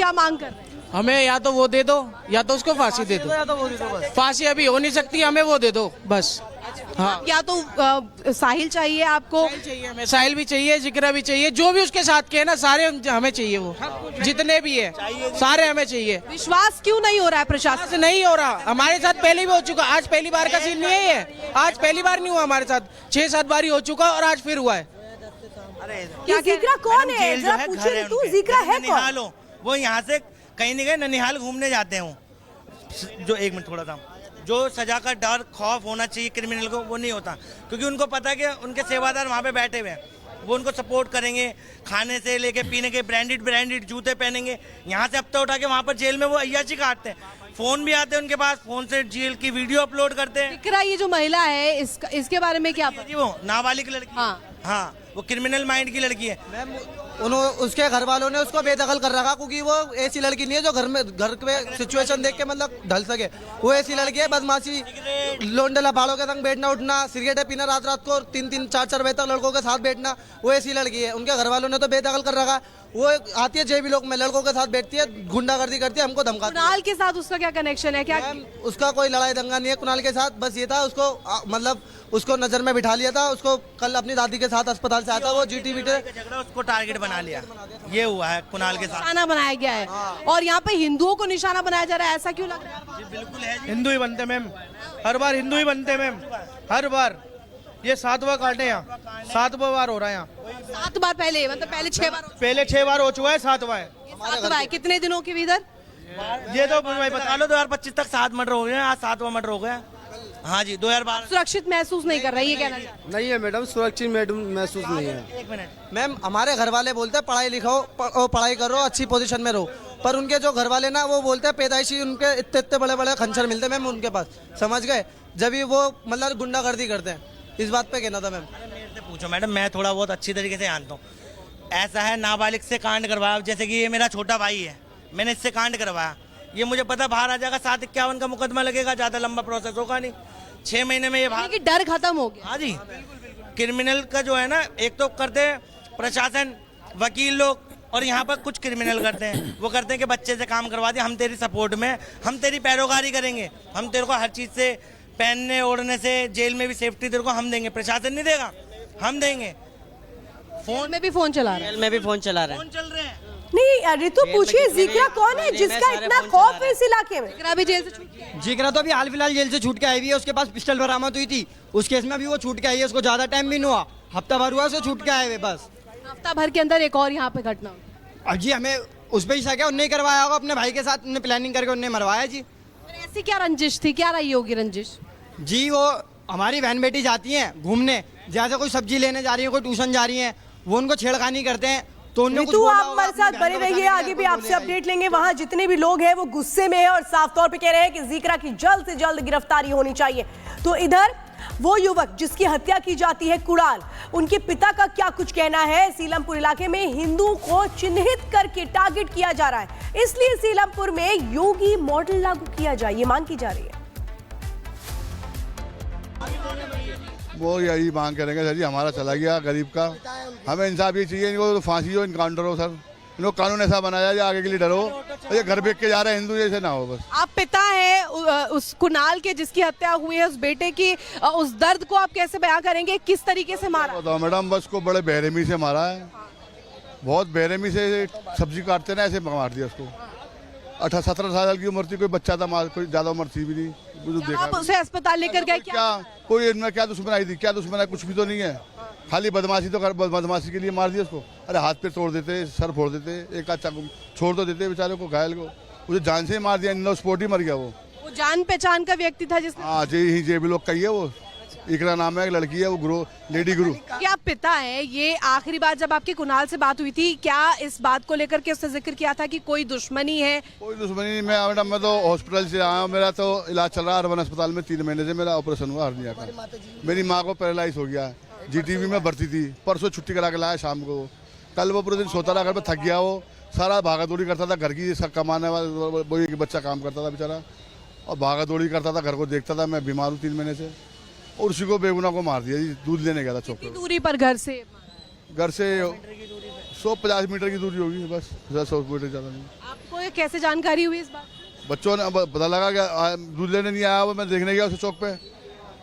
क्या मांग कर रहे हैं? हमें या तो वो दे दो या तो उसको फांसी दे दो। फांसी अभी हो नहीं सकती, हमें वो दे दो बस। हाँ, या तो साहिल चाहिए आपको, साहिल चाहिए, हमें साहिल भी चाहिए, जिक्रा भी चाहिए, जो भी उसके साथ के है ना सारे हमें चाहिए, वो जितने भी है सारे हमें चाहिए। विश्वास क्यों नहीं हो रहा है प्रशासन? आज नहीं हो रहा, हमारे साथ पहले भी हो चुका, आज पहली बार का सीन नहीं है, आज पहली बार नहीं हुआ हमारे साथ, 6-7 बार ही हो चुका और आज फिर हुआ है। क्या जिक्रा कौन है? जरा पूछे तू, जिक्रा है कौन? ननिहाल हो, वो यहाँ से कहीं नहीं गए, ननिहाल घूमने जाते हो। जो एक मिनट थोड़ा सा, जो सजा का डर खौफ होना चाहिए क्रिमिनल को, वो नहीं होता, क्योंकि उनको पता है कि उनके सेवादार वहाँ पे बैठे हुए हैं, वो उनको सपोर्ट करेंगे, खाने से लेके पीने के ब्रांडेड जूते पहनेंगे। यहाँ से हफ्ता उठा के वहाँ पर जेल में वो अय्याशी काटते हैं, फोन भी आते हैं उनके पास, फोन से जेल की वीडियो अपलोड करते हैं। जिक्रा ये जो महिला है इसके बारे में क्या पता? जी वो नाबालिग लड़की, हाँ वो क्रिमिनल माइंड की लड़की है। मैम उसके घर वालों ने उसको बेदखल कर रखा, क्योंकि वो ऐसी लड़की नहीं है जो घर में सिचुएशन देख के मतलब ढल सके। वो ऐसी लड़की है बदमाशी, लोंडे लफाड़ों के संग बैठना उठना, सिगरेटें पीना, रात रात को 3-3 4-4 बजे तक लड़कों के साथ बैठना, वो ऐसी लड़की है। उनके घर वालों ने तो बेदखल कर रखा। वो आती है जेबी लोग में, लड़कों के साथ बैठती है, गुंडागर्दी करती है, हमको धमकाती है। कुणाल के साथ उसका क्या कनेक्शन है? क्या उसका कोई लड़ाई दंगा नहीं है कुणाल के साथ, बस ये था उसको मतलब उसको नजर में बिठा लिया था। उसको कल अपनी दादी के साथ अस्पताल से आता, वो जीटी झगड़ा उसको टारगेट बना लिया, ये हुआ है कुणाल के साथ। निशाना बनाया गया है और यहाँ पे हिंदुओं को निशाना बनाया जा रहा है, ऐसा क्यों लग रहा है? बिल्कुल है जी। हिंदू ही बनते मैम, हर बार हिंदू ही बनते मैम, हर बार। ये 7वां काटे यहाँ, 7वां बार हो रहा है यहाँ। 7 बार पहले, मतलब पहले 6 बार? पहले 6 बार हो चुका है, 7वां है। 7 बार कितने दिनों के भीतर? ये तो मुझे पता। 2025 तक 7 मर्डर हो गए, आज 7वां मर्डर हो गया। हाँ जी, 2012। सुरक्षित महसूस नहीं कर रहा है, ये कहना चाहते हैं? नहीं है मैडम, सुरक्षित महसूस नहीं है। एक मिनट मैम हमारे घर वाले बोलते हैं पढ़ाई लिखो पढ़ाई करो, अच्छी पोजीशन में रहो, पर उनके जो घर वाले ना वो बोलते हैं पैदाइशी उनके इतने बड़े बड़े खंजर मिलते हैं मैम उनके पास, समझ गए, जब भी वो मतलब गुंडागर्दी करते हैं। इस बात पे कहना था मैम। मेरे से पूछो मैडम, मैं थोड़ा बहुत अच्छी तरीके से जानता हूँ। ऐसा है, नाबालिग से कांड करवाया, जैसे कि ये मेरा छोटा भाई है, मैंने इससे कांड करवाया, ये मुझे पता बाहर आ जाएगा, 751 का मुकदमा लगेगा, ज्यादा लंबा प्रोसेस होगा नहीं, 6 महीने में ये बाहर। कि डर खत्म हो गया। हाँ जी, क्रिमिनल का जो है ना, एक तो करते हैं प्रशासन, वकील लोग, और यहाँ पर कुछ क्रिमिनल करते हैं, वो करते हैं कि बच्चे से काम करवा दिया, हम तेरी सपोर्ट में, हम तेरी पैरोकारी करेंगे, हम तेरे को हर चीज़ से, पहनने ओढ़ने से, जेल में भी सेफ्टी तेरे को हम देंगे, प्रशासन नहीं देगा, हम देंगे। फोन में भी फोन चला रहा है, जेल में भी फोन चला रहे हैं। फोन चल रहे हैं। नहीं ऋतु पूछिए, जिक्रा कौन है जिसका इतना खौफ है इस इलाके में? जिक्रा भी जेल से छूट गया। जिक्रा तो अभी हाल फिलहाल जेल से छूट के आई हुई है, उसके पास पिस्टल बरामद हुई थी, उस केस में भी वो छूट के आई है, उसको ज्यादा टाइम भी नहीं हुआ, हफ्ता भर हुआ उसको छूट के आए हुए बस। हफ्ता भर के अंदर एक और यहाँ पे घटना हुई। अब जी हमें उस पर ही शक है, उन्हें करवाया होगा अपने भाई के साथ, उन्हें प्लानिंग करके उन्हें मरवाया जी। और ऐसी क्या रंजिश थी, क्या रही होगी रंजिश? जी वो हमारी बहन बेटी जाती हैं घूमने, जैसे कोई सब्जी लेने जा रही है, कोई ट्यूशन जा रही है, वो उनको छेड़खानी करते हैं, तो उन्हें ऋतु आप हमारे साथ बने रहिए, आगे भी आपसे अपडेट लेंगे। वहां जितने भी लोग हैं वो गुस्से में है और साफ तौर पे कह रहे हैं कि जिक्रा की जल्द से जल्द गिरफ्तारी होनी चाहिए। तो इधर वो युवक जिसकी हत्या की जाती है कुणाल, उनके पिता का क्या कुछ कहना है? सीलमपुर इलाके में हिंदुओं को चिन्हित करके टारगेट किया जा रहा है, इसलिए सीलमपुर में योगी मॉडल लागू किया जाए, ये मांग की जा रही है। वो यही मांग करेंगे सर जी, हमारा चला गया गरीब का, हमें इंसाफ ये चाहिए, इनको तो फांसी हो, इनकाउंटर हो सर, इनको कानून ऐसा बनाया जाए आगे के लिए डरो, ये घर बेच के जा रहे हैं हिंदू जैसे ना हो बस। आप पिता हैं उस कुणाल के जिसकी हत्या हुई है, उस बेटे की, उस दर्द को आप कैसे बयां करेंगे? किस तरीके से मारा? बताओ मैडम, बस को बड़े बेरहमी से मारा है, बहुत बेरहमी से, सब्जी काटते ना ऐसे मार दिया उसको। 18-17 साल की उम्र थी, कोई बच्चा था, कोई ज्यादा उम्र थी भी नहीं। आप उसे अस्पताल लेकर गए क्या? कोई इनमें क्या दुश्मनाई थी, क्या दुश्मनाई, कुछ भी तो नहीं है, खाली बदमाशी तो कर, बदमाशी के लिए मार दिया उसको। अरे हाथ पे तोड़ देते, सर फोड़ देते, एक आध चाकू छोड़ तो देते बेचारे को, घायल को, उसे जान से ही मार दिया, इन लोग स्पॉट ही मर गया वो। जान पहचान का व्यक्ति था जिसने? हाँ जी, जे भी लोग का ही है वो, इकरा नाम है, एक लड़की है, वो गुरु, लेडी गुरु। क्या आप पिता हैं? ये आखिरी बार जब आपके कुणाल से बात हुई थी, क्या इस बात को लेकर के उसने जिक्र किया था कि कोई दुश्मनी है? कोई दुश्मनी नहीं, मैं तो हॉस्पिटल से आया हूँ, मेरा तो इलाज चल रहा है अर्बन अस्पताल में, 3 महीने से मेरा ऑपरेशन हुआ हर्निया का। मेरी माँ को पैरालाइज हो गया, जीटीबी में भर्ती थी, परसों छुट्टी करा के लाया शाम को, कल वो पूरे दिन सोता रहा, घर पर थक गया, वो सारा भागा दौड़ी करता था, घर की कमाने वाला वही बच्चा काम करता था बेचारा, और भागा दौड़ी करता था, घर को देखता था। मैं बीमार हूँ 3 महीने से, और उसी को बेगुना को मार दिया जी, दूध लेने गया था चौक पे। दूरी पर घर से? घर से 150 मीटर की दूरी होगी बस, 100 मीटर ज़्यादा नहीं। आपको ये कैसे जानकारी हुई इस बात? बच्चों ने अब पता लगा कि दूध लेने नहीं आया, वो मैं देखने गया उस चौक पे,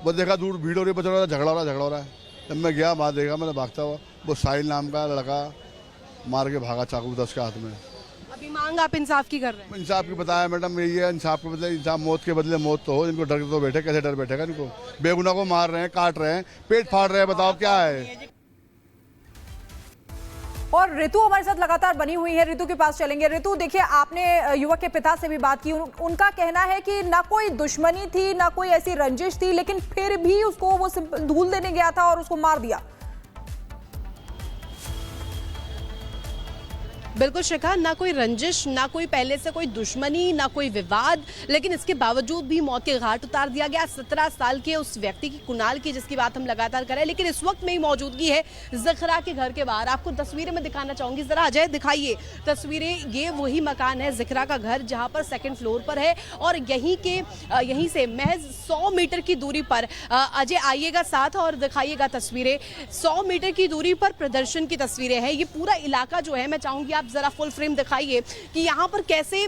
बस देखा दूर भीड़ हो रही, बच्चों का झगड़ा हो रहा है। जब मैं गया वहाँ देखा, मैंने भागता हुआ वो साहिल नाम का लड़का मार के भागा, चाकू था उसके हाथ में। अभी मांग आप इंसाफ की कर रहे हैं? इंसाफ की बताया मैडम, यही है इंसाफ के बदले इंसाफ, मौत के बदले मौत तो हो। इनको डर तो बैठे, कैसे डर बैठेगा इनको? बेगुनाह को मार रहे हैं, काट रहे हैं, पेट फाड़ रहे हैं, बताओ क्या है? और ऋतु हमारे साथ लगातार बनी हुई है, ऋतु के पास चलेंगे। ऋतु, देखिए आपने युवक के पिता से भी बात की, उनका कहना है कि ना कोई दुश्मनी थी, ना कोई ऐसी रंजिश थी, लेकिन फिर भी उसको वो धूल देने गया था और उसको मार दिया। बिल्कुल शिखा, ना कोई रंजिश, ना कोई पहले से कोई दुश्मनी, ना कोई विवाद, लेकिन इसके बावजूद भी मौत के घाट उतार दिया गया 17 साल के उस व्यक्ति की, कुणाल की, जिसकी बात हम लगातार करें। लेकिन इस वक्त मेरी मौजूदगी है ज़खरा के घर के बाहर। आपको तस्वीरें मैं दिखाना चाहूंगी, जरा अजय दिखाइए तस्वीरें। ये वही मकान है ज़खरा का घर, जहां पर 2nd फ्लोर पर है और यहीं से महज 100 मीटर की दूरी पर, अजय आइएगा साथ और दिखाइएगा तस्वीरें। 100 मीटर की दूरी पर प्रदर्शन की तस्वीरें हैं। ये पूरा इलाका जो है, मैं चाहूंगी आप जरा फुल फ्रेम दिखाइए कि यहाँ पर कैसे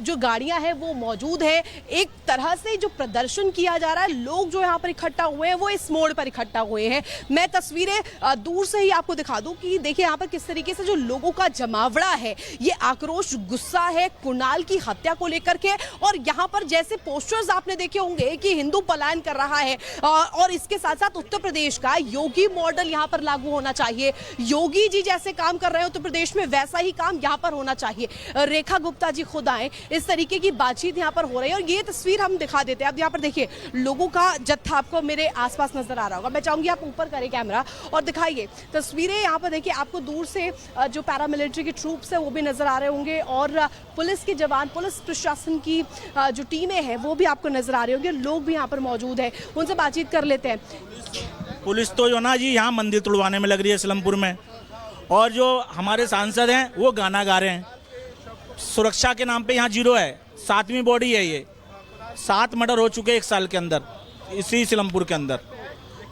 जो गाड़ियां हैं वो मौजूद है। एक तरह से जो प्रदर्शन किया जा रहा है, लोग जो यहाँ पर इकट्ठा हुए हैं वो इस मोड़ पर इकट्ठा हुए हैं। मैं तस्वीरें दूर से ही आपको दिखा दूं कि देखिए यहाँ पर किस तरीके से जो लोगों का जमावड़ा है, ये आक्रोश, गुस्सा है कुणाल की हत्या को लेकर के। और यहाँ पर जैसे पोस्टर्स आपने देखे होंगे कि हिंदू पलायन कर रहा है, और इसके साथ साथ उत्तर प्रदेश का योगी मॉडल यहाँ पर लागू होना चाहिए। योगी जी जैसे काम कर रहे हैं उत्तर प्रदेश में, वैसा ही काम यहाँ पर होना चाहिए। रेखा गुप्ता जी खुद आए, इस तरीके की बातचीत यहाँ पर हो रही है। और ये तस्वीर हम दिखा देते हैं। अब यहाँ पर देखिए लोगों का जत्था आपको मेरे आसपास नजर आ रहा होगा। मैं चाहूंगी आप ऊपर करें कैमरा और दिखाइए तस्वीरें। यहाँ पर देखिए आपको दूर से जो पैरामिलिट्री की ट्रूप्स है वो भी नजर आ रहे होंगे, और पुलिस के जवान, पुलिस प्रशासन की जो टीमें हैं वो भी आपको नजर आ रही होंगी। लोग भी यहाँ पर मौजूद है, उनसे बातचीत कर लेते हैं। पुलिस तो जो ना जी यहाँ मंदिर तुड़वाने में लग रही है इस्लामपुर में, और जो हमारे सांसद हैं वो गाना गा रहे हैं। सुरक्षा के नाम पे यहाँ 0 है। 7वीं बॉडी है ये। 7 मर्डर हो चुके 1 साल के अंदर इसी इस्लामपुर के अंदर।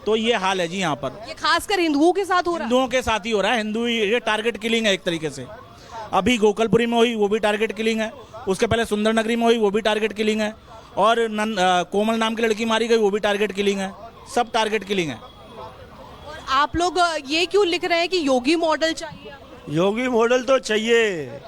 तो ये हाल है जी यहाँ पर। ये खासकर हिंदुओं के साथ हो रहा है। हिंदुओं के साथ ही हो रहा है। हिंदू, ये टारगेट किलिंग है एक तरीके से। अभी गोकलपुरी में हुई वो भी टारगेट किलिंग है, उसके पहले सुंदर नगरी में हुई वो भी टारगेट किलिंग है, और कोमल नाम की लड़की मारी गई वो भी टारगेट किलिंग है। सब टारगेट किलिंग है। आप लोग ये क्यों लिख रहे हैं कि योगी मॉडल चाहिए? योगी मॉडल तो चाहिए।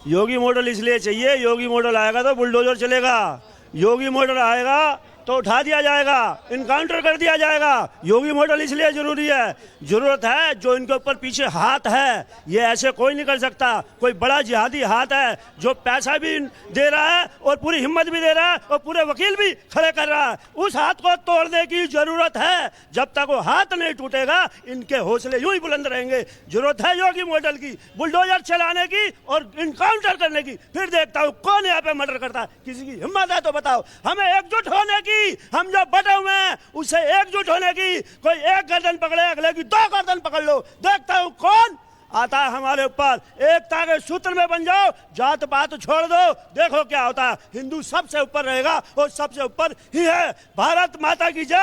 योगी मॉडल इसलिए चाहिए, योगी मॉडल आएगा तो बुलडोजर चलेगा। योगी मॉडल आएगा तो उठा दिया जाएगा, इनकाउंटर कर दिया जाएगा। योगी मॉडल इसलिए जरूरी है, जरूरत है। जो इनके ऊपर पीछे हाथ है, ये ऐसे कोई नहीं कर सकता। कोई बड़ा जिहादी हाथ है जो पैसा भी दे रहा है और पूरी हिम्मत भी दे रहा है और पूरे वकील भी खड़े कर रहा है। उस हाथ को तोड़ने की जरूरत है। जब तक वो हाथ नहीं टूटेगा इनके हौसले यूं ही बुलंद रहेंगे। जरूरत है योगी मॉडल की, बुलडोजर चलाने की और इनकाउंटर करने की। फिर देखता हूँ कौन यहाँ पे मर्डर करता है। किसी की हिम्मत है तो बताओ। हमें एकजुट होने की, हम जो बटे हुए हैं उससे एकजुट होने की। कोई एक गर्दन पकड़े, अगले की 2 गर्दन पकड़ लो। देखता हूं कौन आता है हमारे ऊपर। एकता के सूत्र में बन जाओ, जात पात छोड़ दो, देखो क्या होता है। हिंदू सबसे ऊपर रहेगा और सबसे ऊपर ही है। भारत माता की जय,